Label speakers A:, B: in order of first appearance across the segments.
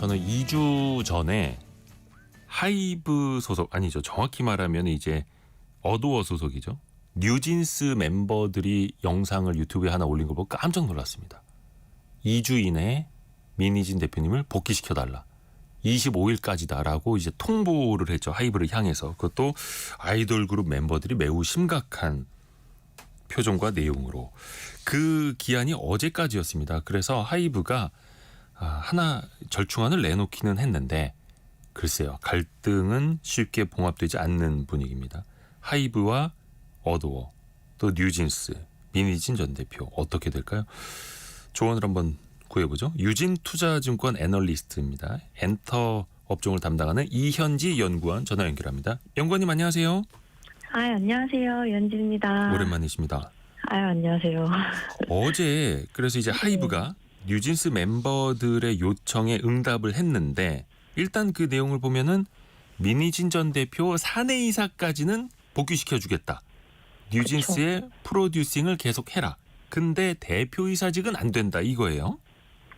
A: 저는 2주 전에 하이브 소속, 아니죠. 정확히 말하면 이제 어두워 소속이죠. 뉴진스 멤버들이 영상을 유튜브에 하나 올린 걸 보고 깜짝 놀랐습니다. 2주 이내에 민희진 대표님을 복귀시켜달라. 25일까지다라고 이제 통보를 했죠. 하이브를 향해서. 그것도 아이돌 그룹 멤버들이 매우 심각한 표정과 내용으로. 그 기한이 어제까지였습니다. 그래서 하이브가 하나 절충안을 내놓기는 했는데 글쎄요. 갈등은 쉽게 봉합되지 않는 분위기입니다. 하이브와 어두워, 또 뉴진스, 민희진 전 대표 어떻게 될까요? 조언을 한번 구해보죠. 유진투자증권 애널리스트입니다. 엔터 업종을 담당하는 이현지 연구원 전화 연결합니다. 연구원님 안녕하세요.
B: 안녕하세요. 연지입니다.
A: 오랜만이십니다.
B: 안녕하세요.
A: 어제 그래서 이제 하이브가 뉴진스 멤버들의 요청에 응답을 했는데 일단 그 내용을 보면은 민희진 전 대표 사내이사까지는 복귀시켜주겠다. 뉴진스의 프로듀싱을 계속해라. 근데 대표이사직은 안 된다 이거예요?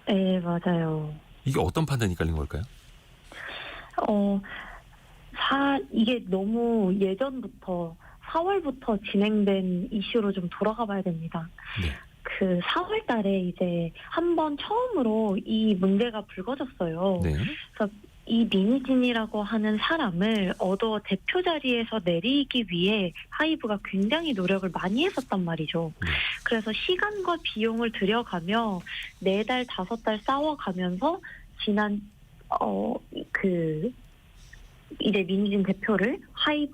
B: 네, 맞아요.
A: 이게 어떤 판단이 깔린 걸까요?
B: 이게 너무 예전부터 4월부터 진행된 이슈로 좀 돌아가 봐야 됩니다.
A: 네.
B: 그 4월 달에 이제 한번 처음으로 이 문제가 불거졌어요.
A: 네.
B: 그래서 이 민희진이라고 하는 사람을 어두워 대표 자리에서 내리기 위해 하이브가 굉장히 노력을 많이 했었단 말이죠.
A: 네.
B: 그래서 시간과 비용을 들여가며 4달, 5달 싸워가면서 지난 이제 민희진 대표를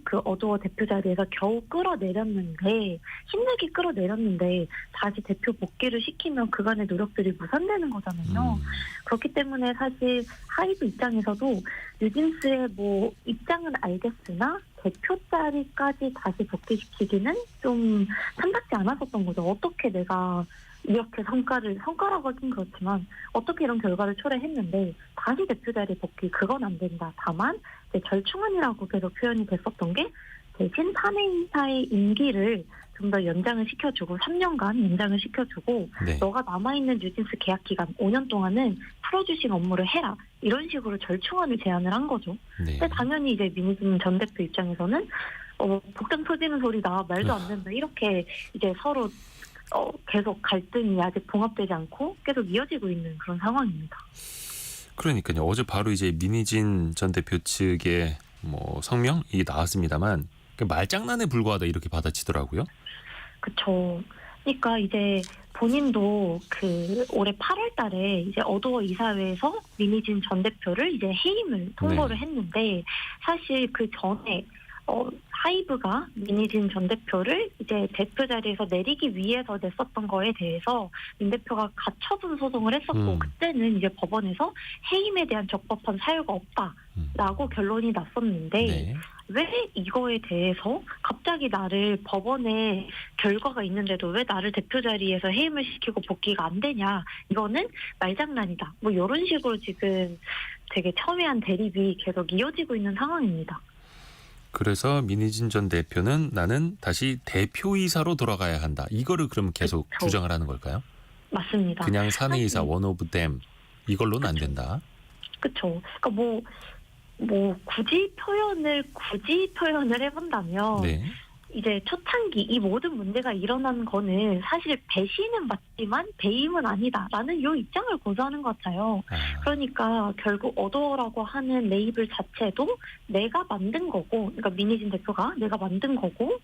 B: 그 어두워 대표 자리에서 겨우 끌어내렸는데 힘들게 끌어내렸는데 다시 대표 복귀를 시키면 그간의 노력들이 무산되는 거잖아요. 그렇기 때문에 사실 하이브 입장에서도 뉴진스의 입장은 알겠으나 대표 자리까지 다시 복귀시키기는 좀 탐탁지 않았었던 거죠. 어떻게 내가 이렇게 성과라고 하긴 그렇지만 어떻게 이런 결과를 초래했는데 다시 대표 자리 복귀 그건 안 된다. 다만 절충안이라고 계속 표현이 됐었던 게 대신 사내이사의 임기를 좀 더 연장을 시켜주고 3년간 연장을 시켜주고
A: 네.
B: 너가 남아있는 뉴진스 계약 기간 5년 동안은 프로듀싱 업무를 해라. 이런 식으로 절충안을 제안을 한 거죠.
A: 네.
B: 근데 당연히 이제 민희진 전 대표 입장에서는 복장 터지는 소리다. 말도 안 된다. 이렇게 이제 서로 계속 갈등이 아직 봉합되지 않고 계속 이어지고 있는 그런 상황입니다.
A: 그러니까요. 어제 바로 이제 민희진 전 대표 측의 성명이 나왔습니다만 말장난에 불과하다 이렇게 받아치더라고요.
B: 그렇죠. 그러니까 이제 본인도 올해 8월 달에 이제 어두워 이사회에서 민희진 전 대표를 이제 해임을 통보를 했는데 사실 그 전에 하이브가 민희진 전 대표를 이제 대표 자리에서 내리기 위해서 냈었던 거에 대해서 민 대표가 가처분 소송을 했었고 그때는 이제 법원에서 해임에 대한 적법한 사유가 없다라고 결론이 났었는데
A: 네.
B: 왜 이거에 대해서 갑자기 나를 법원에 결과가 있는데도 왜 나를 대표 자리에서 해임을 시키고 복귀가 안 되냐. 이거는 말장난이다. 이런 식으로 지금 되게 첨예한 대립이 계속 이어지고 있는 상황입니다.
A: 그래서 민희진 전 대표는 나는 다시 대표이사로 돌아가야 한다. 이거를 그럼 계속 주장을 하는 걸까요?
B: 맞습니다.
A: 그냥 사내이사 원 오브 댐 이걸로는 안 된다.
B: 그렇죠. 그러니까 굳이 표현을 해본다면
A: 네.
B: 이제 초창기 이 모든 문제가 일어난 거는 사실 배신은 맞지만 배임은 아니다라는 이 입장을 고수하는 것 같아요. 그러니까 결국 어도어라고 하는 레이블 자체도 내가 만든 거고, 그러니까 민희진 대표가 내가 만든 거고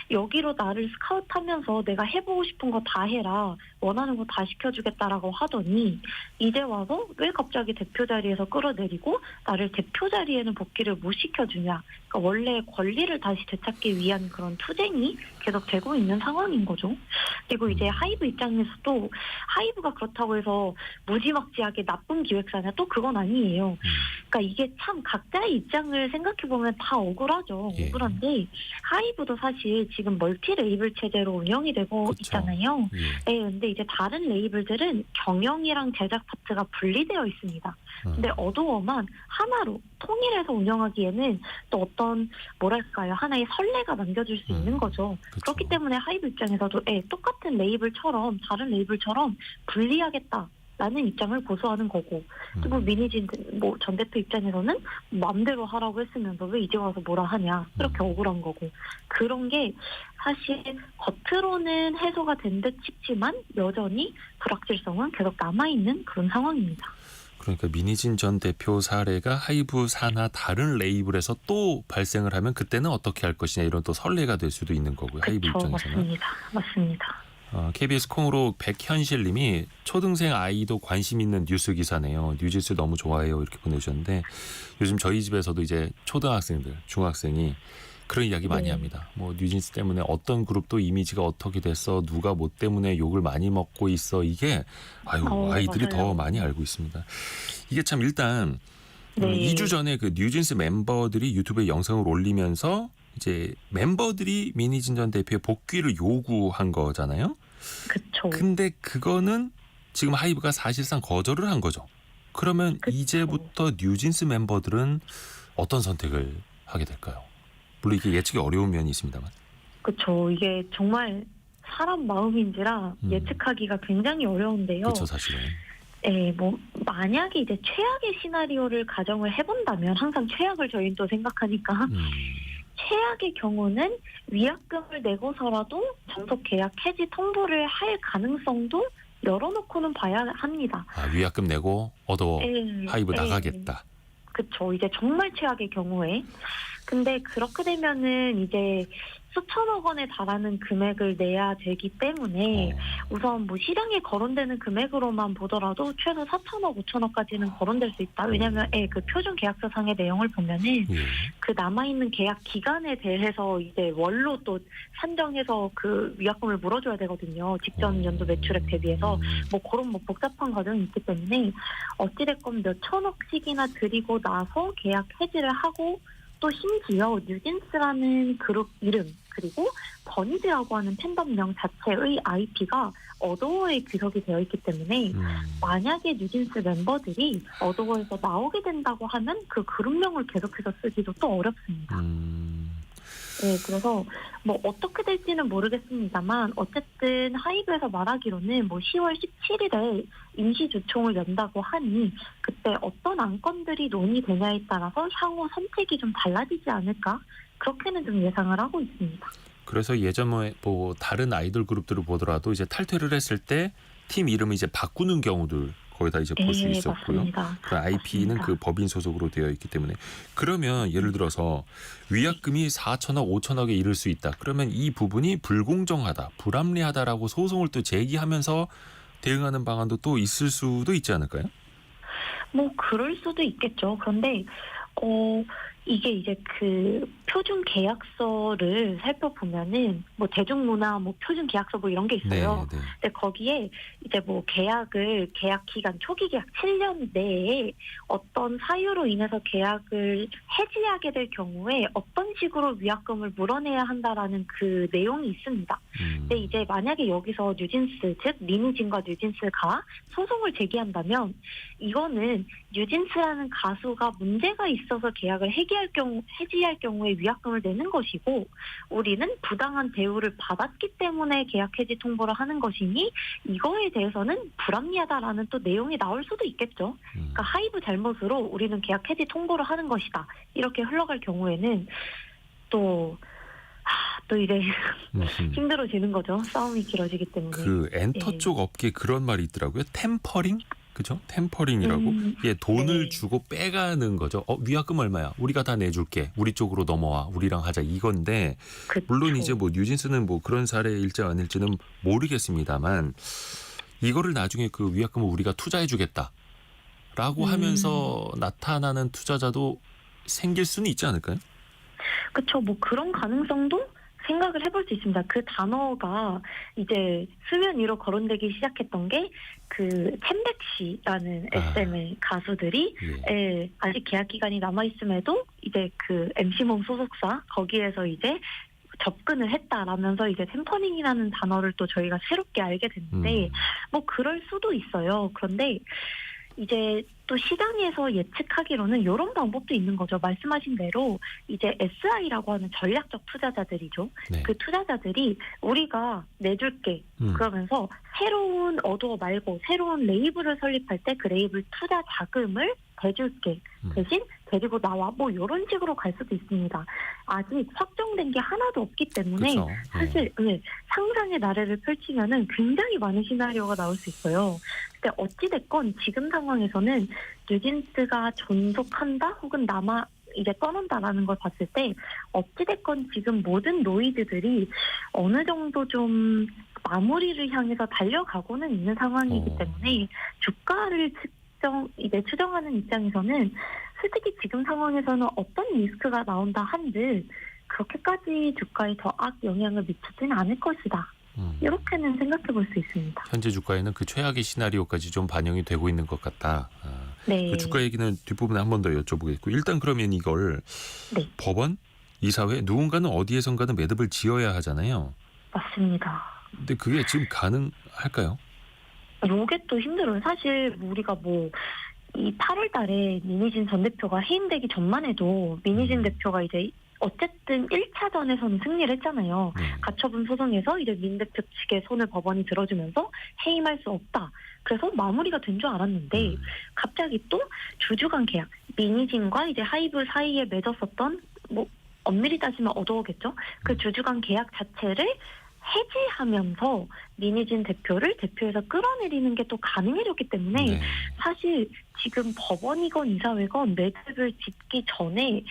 B: 여기로 나를 스카우트하면서 내가 해보고 싶은 거 다 해라, 원하는 거 다 시켜주겠다라고 하더니 이제 와서 왜 갑자기 대표 자리에서 끌어내리고 나를 대표 자리에는 복귀를 못 시켜주냐. 그러니까 원래 권리를 다시 되찾기 위한 그런 투쟁이 계속 되고 있는 상황인 거죠. 그리고 이제 하이브 입장에서도 하이브가 그렇다고 해서 무지막지하게 나쁜 기획사냐, 또 그건 아니에요. 그러니까 이게 참 각자의 입장을 생각해보면 다 억울하죠.
A: 예.
B: 억울한데 하이브도 사실 지금 멀티 레이블 체제로 운영이 되고
A: 그쵸.
B: 있잖아요.
A: 예.
B: 네, 근데 이제 다른 레이블들은 경영이랑 제작 파트가 분리되어 있습니다. 근데 어도어만 하나로 통일해서 운영하기에는 또 어떤 하나의 선례가 남겨줄 수 있는 거죠.
A: 그쵸.
B: 그렇기 때문에 하이브 입장에서도 똑같은 레이블처럼 다른 레이블처럼 분리하겠다. 라는 입장을 고수하는 거고, 또 뭐 민희진 뭐 전 대표 입장에서는 마음대로 하라고 했으면서 왜 이제 와서 뭐라 하냐, 이렇게 억울한 거고, 그런 게 사실 겉으로는 해소가 된 듯 싶지만 여전히 불확실성은 계속 남아있는 그런 상황입니다.
A: 그러니까 민희진 전 대표 사례가 하이브 산하 다른 레이블에서 또 발생을 하면 그때는 어떻게 할 것이냐, 이런 또 선례가 될 수도 있는 거고요. 하이브
B: 그렇죠,
A: 입장에서는.
B: 맞습니다.
A: KBS 콩으로 백현실님이 초등생 아이도 관심 있는 뉴스 기사네요. 뉴진스 너무 좋아해요, 이렇게 보내주셨는데, 요즘 저희 집에서도 이제 초등학생들, 중학생이 그런 이야기 많이 합니다. 뭐 뉴진스 때문에 어떤 그룹도 이미지가 어떻게 됐어, 누가 뭐 때문에 욕을 많이 먹고 있어, 이게 아이들이
B: 맞아요.
A: 더 많이 알고 있습니다. 이게 참 일단
B: 네.
A: 2주 전에 그 뉴진스 멤버들이 유튜브에 영상을 올리면서 이제 멤버들이 민희진 전 대표의 복귀를 요구한 거잖아요.
B: 그쵸.
A: 근데 그거는 지금 하이브가 사실상 거절을 한 거죠. 그러면
B: 그쵸.
A: 이제부터 뉴진스 멤버들은 어떤 선택을 하게 될까요? 물론 이게 예측이 어려운 면이 있습니다만.
B: 그쵸. 이게 정말 사람 마음인지라 예측하기가 굉장히 어려운데요.
A: 그렇죠, 사실은.
B: 네, 뭐 만약에 이제 최악의 시나리오를 가정을 해본다면, 항상 최악을 저희는 또 생각하니까 최악의 경우는 위약금을 내고서라도 전속 계약 해지 통보를 할 가능성도 열어놓고는 봐야 합니다.
A: 위약금 내고 어더워 하이브
B: 네.
A: 나가겠다.
B: 그쵸. 이제 정말 최악의 경우에. 근데 그렇게 되면은 이제 수천억 원에 달하는 금액을 내야 되기 때문에 우선 뭐 시장에 거론되는 금액으로만 보더라도 최소 4천억, 5천억까지는 거론될 수 있다. 왜냐하면 그 표준 계약서상의 내용을 보면은 그 남아있는 계약 기간에 대해서 이제 월로 또 산정해서 그 위약금을 물어줘야 되거든요. 직전 연도 매출액 대비해서. 뭐 그런 뭐 복잡한 과정이 있기 때문에 어찌됐건 몇 천억씩이나 드리고 나서 계약 해지를 하고, 또 심지어 뉴진스라는 그룹 이름, 그리고 버니즈라고 하는 팬덤명 자체의 IP가 어도어에 귀속이 되어 있기 때문에 만약에 뉴진스 멤버들이 어도어에서 나오게 된다고 하면 그 그룹명을 계속해서 쓰기도 또 어렵습니다. 네, 그래서 뭐 어떻게 될지는 모르겠습니다만 어쨌든 하이브에서 말하기로는 뭐 10월 17일에 임시주총을 연다고 하니 그때 어떤 안건들이 논의되냐에 따라서 향후 선택이 좀 달라지지 않을까, 그렇게는 좀 예상을 하고 있습니다.
A: 그래서 예전에 뭐 다른 아이돌 그룹들을 보더라도 이제 탈퇴를 했을 때 팀 이름을 이제 바꾸는 경우들 거의 다 이제 볼 수 있었고요. 그 IP는
B: 맞습니다.
A: 그 법인 소속으로 되어 있기 때문에, 그러면 예를 들어서 위약금이 4천억, 5천억에 이를 수 있다. 그러면 이 부분이 불공정하다, 불합리하다라고 소송을 또 제기하면서 대응하는 방안도 또 있을 수도 있지 않을까요?
B: 뭐 그럴 수도 있겠죠. 그런데 이게 이제 그 표준 계약서를 살펴보면은 뭐 대중문화 뭐 표준 계약서 뭐 이런 게 있어요.
A: 네.
B: 근데 거기에 이제 뭐 계약 기간 초기 계약 7년 내에 어떤 사유로 인해서 계약을 해지하게 될 경우에 어떤 식으로 위약금을 물어내야 한다라는 그 내용이 있습니다. 근데 이제 만약에 여기서 뉴진스, 즉 민희진과 뉴진스가 소송을 제기한다면 이거는 뉴진스라는 가수가 문제가 있어서 계약을 해지할 경우에 위약금을 내는 것이고, 우리는 부당한 대우를 받았기 때문에 계약 해지 통보를 하는 것이니 이거에 대해서는 불합리하다라는 또 내용이 나올 수도 있겠죠. 그러니까 하이브 잘못으로 우리는 계약 해지 통보를 하는 것이다, 이렇게 흘러갈 경우에는 또 이제 힘들어지는 거죠. 싸움이 길어지기 때문에.
A: 그 엔터 쪽 업계 그런 말이 있더라고요. 템퍼링? 그죠? 템퍼링이라고. 예, 돈을 주고 빼가는 거죠. 위약금 얼마야? 우리가 다 내줄게. 우리 쪽으로 넘어와. 우리랑 하자. 이건데,
B: 그쵸.
A: 물론 이제 뭐 뉴진스는 뭐 그런 사례일지 아닐지는 모르겠습니다만, 이거를 나중에 그 위약금을 우리가 투자해주겠다라고 하면서 나타나는 투자자도 생길 수는 있지 않을까요?
B: 그렇죠. 뭐 그런 가능성도 생각을 해볼 수 있습니다. 그 단어가 이제 수면 위로 거론되기 시작했던 게 그 챔백씨라는 SM의 가수들이 아직 계약 기간이 남아 있음에도 이제 그 MC몸 소속사 거기에서 이제 접근을 했다라면서 이제 템퍼링이라는 단어를 또 저희가 새롭게 알게 됐는데 뭐 그럴 수도 있어요. 그런데 이제 또 시장에서 예측하기로는 이런 방법도 있는 거죠. 말씀하신 대로 이제 SI라고 하는 전략적 투자자들이죠.
A: 네.
B: 그 투자자들이 우리가 내줄게 그러면서 새로운 어도어 말고 새로운 레이블을 설립할 때 그 레이블 투자 자금을 대줄게 대신 데리고 나와 뭐 이런 식으로 갈 수도 있습니다. 아직 확정된 게 하나도 없기 때문에
A: 그쵸.
B: 사실 상상의 나래를 펼치면은 굉장히 많은 시나리오가 나올 수 있어요. 근데 어찌됐건 지금 상황에서는 뉴진스가 존속한다 혹은 남아 이제 떠난다라는 걸 봤을 때 어찌됐건 지금 모든 노이즈들이 어느 정도 좀 마무리를 향해서 달려가고는 있는 상황이기 때문에 주가를 이제 추정하는 입장에서는 솔직히 지금 상황에서는 어떤 리스크가 나온다 한들 그렇게까지 주가에 더 악영향을 미치지는 않을 것이다. 이렇게는 생각해 볼 수 있습니다.
A: 현재 주가에는 그 최악의 시나리오까지 좀 반영이 되고 있는 것 같다.
B: 네.
A: 그 주가 얘기는 뒷부분에 한 번 더 여쭤보겠고 일단 그러면 이걸
B: 네.
A: 법원, 이사회 누군가는 어디에선가는 매듭을 지어야 하잖아요.
B: 맞습니다.
A: 근데 그게 지금 가능할까요?
B: 요게 또 힘들어요. 사실 우리가 이 8월 달에 민희진 전 대표가 해임되기 전만 해도 민희진 대표가 이제 어쨌든 1차전에서는 승리를 했잖아요.
A: 네.
B: 가처분 소송에서 이제 민 대표 측의 손을 법원이 들어주면서 해임할 수 없다. 그래서 마무리가 된 줄 알았는데 갑자기 또 주주간 계약, 민희진과 이제 하이브 사이에 맺었었던 엄밀히 따지면 어도어겠죠. 그 주주간 계약 자체를 해지하면서 민희진 대표를 대표에서 끌어내리는 게 또 가능해졌기 때문에
A: 네.
B: 사실 지금 법원이건 이사회건 매듭을 짓기 전에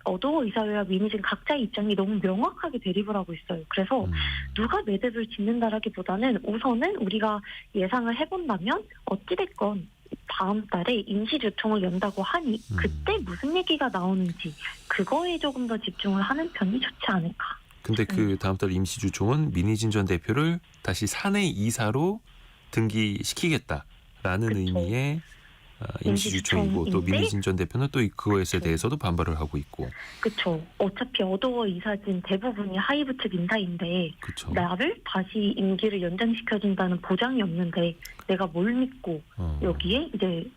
B: 어도어 이사회와 민희진 각자의 입장이 너무 명확하게 대립을 하고 있어요. 그래서 누가 매듭을 짓는다라기보다는 우선은 우리가 예상을 해본다면 어찌됐건 다음 달에 임시주총을 연다고 하니 그때 무슨 얘기가 나오는지 그거에 조금 더 집중을 하는 편이 좋지 않을까.
A: 근데 그 다음 달 임시주총은 민희진 전 대표를 다시 사내 이사로 등기시키겠다라는
B: 그쵸.
A: 의미의 임시주총이고 또
B: 임시주총인데
A: 민희진 전 대표는 또 그거에
B: 그쵸.
A: 대해서도 반발을 하고 있고.
B: 그렇죠. 어차피 어도어 이사진 대부분이 하이브 측 인사인데
A: 그렇죠.
B: 나를 다시 임기를 연장시켜준다는 보장이 없는데 내가 뭘 믿고 여기에 이제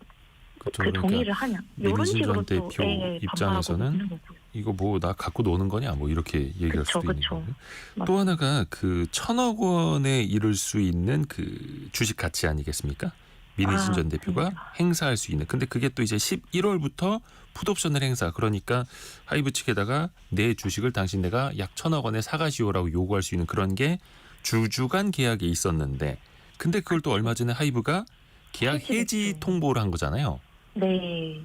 A: 그쵸.
B: 그 동의를 하냐. 이런
A: 민희진
B: 식으로
A: 전
B: 또
A: 대표 입장에서는
B: 있는 거고요.
A: 이거 뭐 나 갖고 노는 거냐 뭐 이렇게 얘기할
B: 그쵸,
A: 수도 있는
B: 그쵸.
A: 거고요. 또 하나가 그 1,000억 원에 이를 수 있는 그 주식 가치 아니겠습니까? 민희진 전 대표가
B: 맞습니다.
A: 행사할 수 있는. 근데 그게 또 이제 11월부터 풋옵션을 행사. 그러니까 하이브 측에다가 내 주식을 당신 내가 약 1,000억 원에 사가시오라고 요구할 수 있는 그런 게 주주간 계약에 있었는데 근데 그걸 또 얼마 전에 하이브가 계약 해지 통보를 한 거잖아요.
B: 네.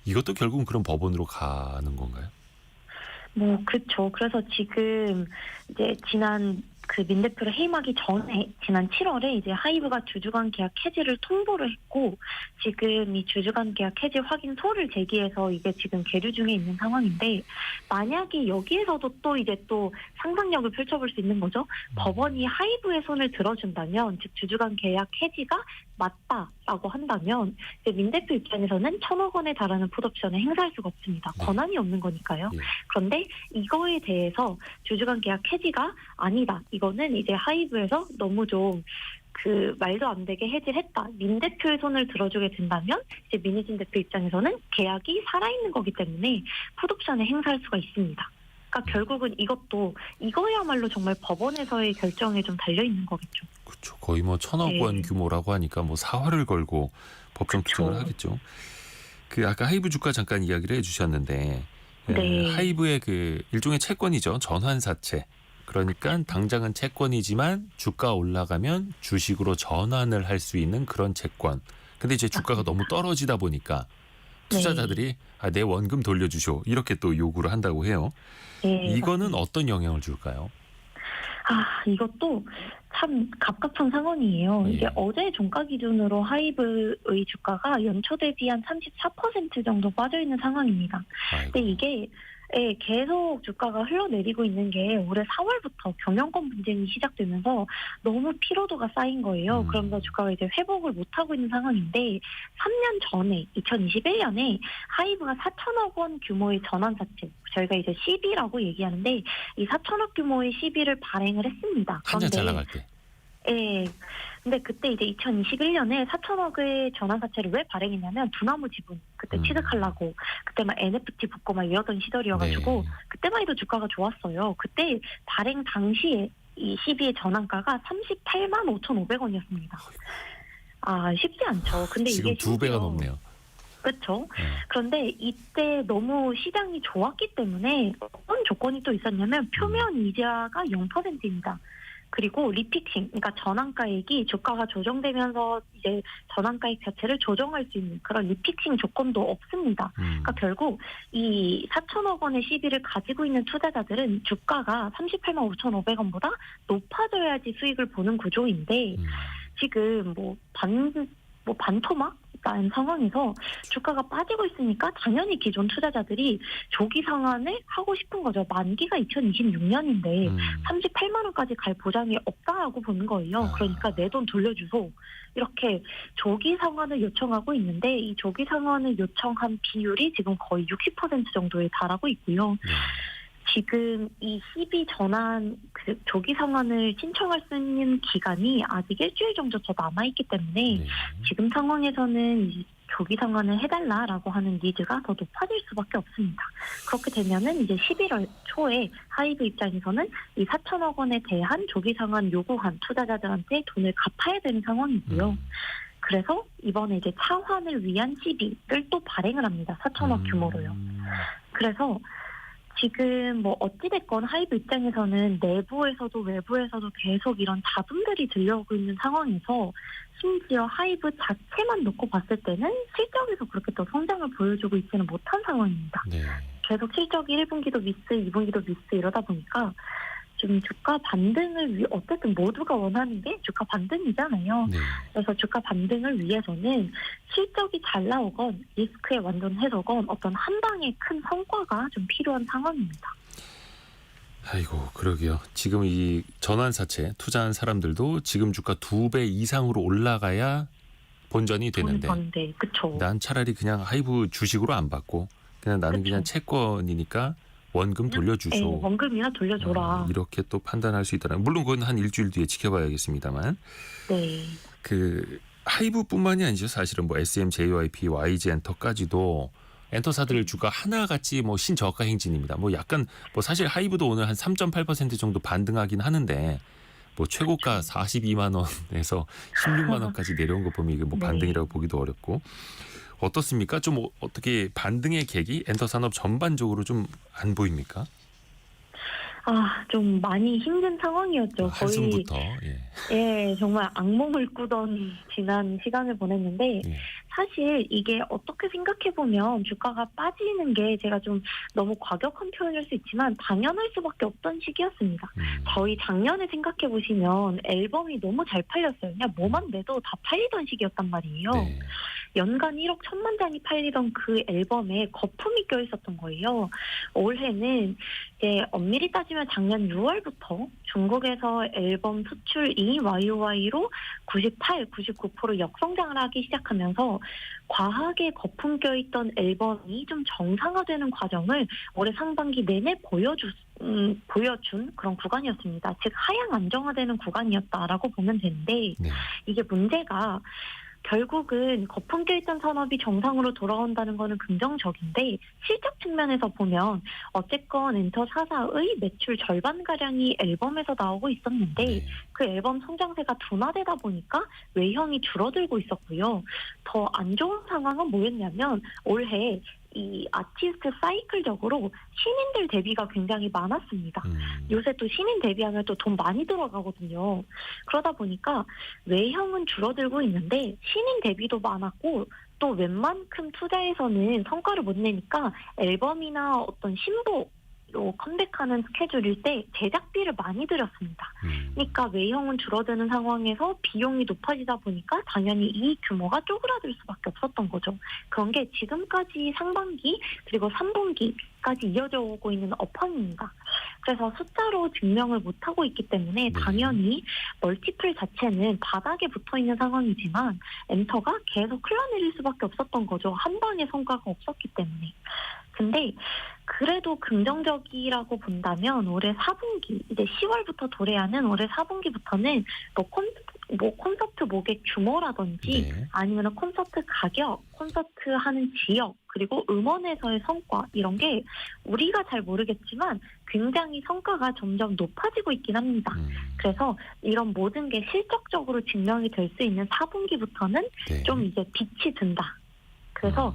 A: 이것도 결국은 그런 법원으로 가는 건가요?
B: 그렇죠. 그래서 지금 이제 지난 그 민 대표를 해임하기 전에 지난 7월에 이제 하이브가 주주간 계약 해지를 통보를 했고 지금 이 주주간 계약 해지 확인서를 제기해서 이게 지금 계류 중에 있는 상황인데 만약에 여기에서도 또 이제 또 상상력을 펼쳐볼 수 있는 거죠. 법원이 하이브의 손을 들어준다면 즉 주주간 계약 해지가 맞다라고 한다면 이제 민 대표 입장에서는 1,000억 원에 달하는 풋옵션을 행사할 수가 없습니다.
A: 네.
B: 권한이 없는 거니까요.
A: 예.
B: 그런데 이거에 대해서 주주간 계약 해지가 아니다. 이거는 이제 하이브에서 너무 좀 말도 안 되게 해지를 했다. 민 대표의 손을 들어주게 된다면 이제 민희진 대표 입장에서는 계약이 살아있는 거기 때문에 풋옵션을 행사할 수가 있습니다. 그러니까 결국은 이거야말로 정말 법원에서의 결정에 좀 달려있는 거겠죠.
A: 그렇죠. 거의 뭐 1,000억 원 규모라고 하니까 뭐 사활을 걸고 법정 투쟁을 하겠죠. 그 아까 하이브 주가 잠깐 이야기를 해주셨는데
B: 네.
A: 하이브의 그 일종의 채권이죠. 전환사채. 그러니까 당장은 채권이지만 주가 올라가면 주식으로 전환을 할 수 있는 그런 채권. 근데 이제 주가가 너무 떨어지다 보니까 투자자들이 내 원금 돌려주쇼 이렇게 또 요구를 한다고 해요.
B: 네,
A: 이거는
B: 맞습니다.
A: 어떤 영향을 줄까요?
B: 이것도 참 갑갑한 상황이에요.
A: 예.
B: 이게 어제 종가 기준으로 하이브의 주가가 연초 대비 한 34% 정도 빠져있는 상황입니다.
A: 아이고.
B: 근데 이게 계속 주가가 흘러내리고 있는 게 올해 4월부터 경영권 분쟁이 시작되면서 너무 피로도가 쌓인 거예요. 그러면서 주가가 이제 회복을 못하고 있는 상황인데 3년 전에 2021년에 하이브가 4천억 원 규모의 전환사채 저희가 이제 CB라고 얘기하는데 이 4천억 규모의 CB를 발행을 했습니다.
A: 한참 잘 나갈 때.
B: 예. 근데 그때 이제 2021년에 4천억의 전환사채를 왜 발행했냐면 두나무 지분 그때 취득하려고 그때 막 NFT 붙고 막 이러던 시절이어가지고
A: 네.
B: 그때만 해도 주가가 좋았어요. 그때 발행 당시에 이 12의 전환가가 38만 5,500원이었습니다. 아, 쉽지 않죠. 근데
A: 지금
B: 이게
A: 두 배가
B: 심지어
A: 넘네요.
B: 그렇죠.
A: 네.
B: 그런데 이때 너무 시장이 좋았기 때문에 어떤 조건이 또 있었냐면 표면 이자가 0%입니다. 그리고 리픽싱, 그러니까 전환가액이 주가가 조정되면서 이제 전환가액 자체를 조정할 수 있는 그런 리픽싱 조건도 없습니다. 그러니까 결국 이 4천억 원의 시비를 가지고 있는 투자자들은 주가가 38만 5,500원보다 높아져야지 수익을 보는 구조인데 지금 반토막 난 상황에서 주가가 빠지고 있으니까 당연히 기존 투자자들이 조기 상환을 하고 싶은 거죠. 만기가 2026년인데 38만 원까지 갈 보장이 없다라고 보는 거예요. 그러니까 내 돈 돌려주소. 이렇게 조기 상환을 요청하고 있는데 이 조기 상환을 요청한 비율이 지금 거의 60% 정도에 달하고 있고요. 지금 이 12 전환 조기 상환을 신청할 수 있는 기간이 아직 일주일 정도 더 남아있기 때문에 지금 상황에서는 이 조기 상환을 해달라라고 하는 니즈가 더 높아질 수밖에 없습니다. 그렇게 되면은 이제 11월 초에 하이브 입장에서는 이 4천억 원에 대한 조기 상환 요구한 투자자들한테 돈을 갚아야 되는 상황이고요. 그래서 이번에 이제 차환을 위한 시비를 또 발행을 합니다. 4천억 규모로요. 그래서 지금 어찌됐건 하이브 입장에서는 내부에서도 외부에서도 계속 이런 잡음들이 들려오고 있는 상황에서 심지어 하이브 자체만 놓고 봤을 때는 실적에서 그렇게 또 성장을 보여주고 있지는 못한 상황입니다.
A: 네.
B: 계속 실적이 1분기도 미스, 2분기도 미스 이러다 보니까 지금 주가 반등을 어쨌든 모두가 원하는 게 주가 반등이잖아요.
A: 네.
B: 그래서 주가 반등을 위해서는 실적이 잘 나오건 리스크에 완전 해소건 어떤 한 방의 큰 성과가 좀 필요한 상황입니다.
A: 아이고 그러게요. 지금 이 전환사채 투자한 사람들도 지금 주가 2배 이상으로 올라가야 본전이 되는데
B: 그쵸.
A: 난 차라리 그냥 하이브 주식으로 안 받고 그냥 나는 그냥 채권이니까 원금 돌려주소.
B: 원금이나 돌려줘라.
A: 이렇게 또 판단할 수 있더라. 물론 그건 한 일주일 뒤에 지켜봐야겠습니다만.
B: 네.
A: 그 하이브뿐만이 아니죠. 사실은 SM, JYP, YG 엔터까지도 엔터사들 주가 하나같이 신저가 행진입니다. 약간 사실 하이브도 오늘 한 3.8% 정도 반등하긴 하는데 최고가 42만 원에서 16만 원까지 내려온 거 보면 이게 반등이라고 보기도 어렵고. 어떻습니까? 좀 어떻게 반등의 계기 엔터산업 전반적으로 좀 안 보입니까?
B: 좀 많이 힘든 상황이었죠.
A: 한숨부터.
B: 예, 정말 악몽을 꾸던 지난 시간을 보냈는데 사실 이게 어떻게 생각해보면 주가가 빠지는 게 제가 좀 너무 과격한 표현일 수 있지만 당연할 수밖에 없던 시기였습니다. 저희 작년에 생각해보시면 앨범이 너무 잘 팔렸어요. 그냥 뭐만 내도 다 팔리던 시기였단 말이에요.
A: 네.
B: 연간 1억 1천만 장이 팔리던 그 앨범에 거품이 껴있었던 거예요. 올해는 이제 엄밀히 따지면 작년 6월부터 중국에서 앨범 수출이 YOY로 98, 99% 역성장을 하기 시작하면서 과하게 거품 껴있던 앨범이 좀 정상화되는 과정을 올해 상반기 내내 보여준 그런 구간이었습니다. 즉 하향 안정화되는 구간이었다라고 보면 되는데 이게 문제가 결국은 거품 껴있던 산업이 정상으로 돌아온다는 거는 긍정적인데 실적 측면에서 보면 어쨌건 엔터 4사의 매출 절반가량이 앨범에서 나오고 있었는데 그 앨범 성장세가 둔화되다 보니까 외형이 줄어들고 있었고요. 더 안 좋은 상황은 뭐였냐면 올해 이 아티스트 사이클적으로 신인들 데뷔가 굉장히 많았습니다. 요새 또 신인 데뷔하면 또 돈 많이 들어가거든요. 그러다 보니까 외형은 줄어들고 있는데 신인 데뷔도 많았고 또 웬만큼 투자에서는 성과를 못 내니까 앨범이나 어떤 신보로 컴백하는 스케줄일 때 제작비를 많이 들였습니다. 그러니까 외형은 줄어드는 상황에서 비용이 높아지다 보니까 당연히 이익 규모가 쪼그라들 수밖에 없었던 거죠. 그런 게 지금까지 상반기 그리고 3분기까지 이어져 오고 있는 업황입니다. 그래서 숫자로 증명을 못하고 있기 때문에 당연히 멀티플 자체는 바닥에 붙어있는 상황이지만 엔터가 계속 흘러내릴 수밖에 없었던 거죠. 한 방의 성과가 없었기 때문에. 근데 그래도 긍정적이라고 본다면 올해 4분기, 이제 10월부터 도래하는 올해 4분기부터는 콘서트 목의 규모라든지
A: 네.
B: 아니면 콘서트 가격, 콘서트 하는 지역, 그리고 음원에서의 성과 이런 게 우리가 잘 모르겠지만 굉장히 성과가 점점 높아지고 있긴 합니다. 그래서 이런 모든 게 실적적으로 증명이 될 수 있는 4분기부터는
A: 네.
B: 좀 이제 빛이 든다. 그래서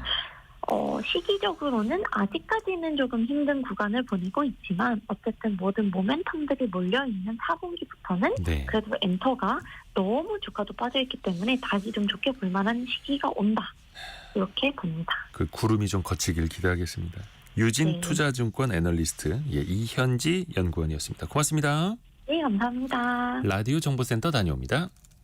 B: 시기적으로는 아직까지는 조금 힘든 구간을 보내고 있지만 어쨌든 모든 모멘텀들이 몰려있는 4분기부터는
A: 네.
B: 그래도 엔터가 너무 주가도 빠져있기 때문에 다시 좀 좋게 볼 만한 시기가 온다. 이렇게 봅니다.
A: 그 구름이 좀 거치길 기대하겠습니다. 유진
B: 네.
A: 투자증권 애널리스트 이현지 연구원이었습니다. 고맙습니다.
B: 네, 감사합니다.
A: 라디오 정보센터 다녀옵니다.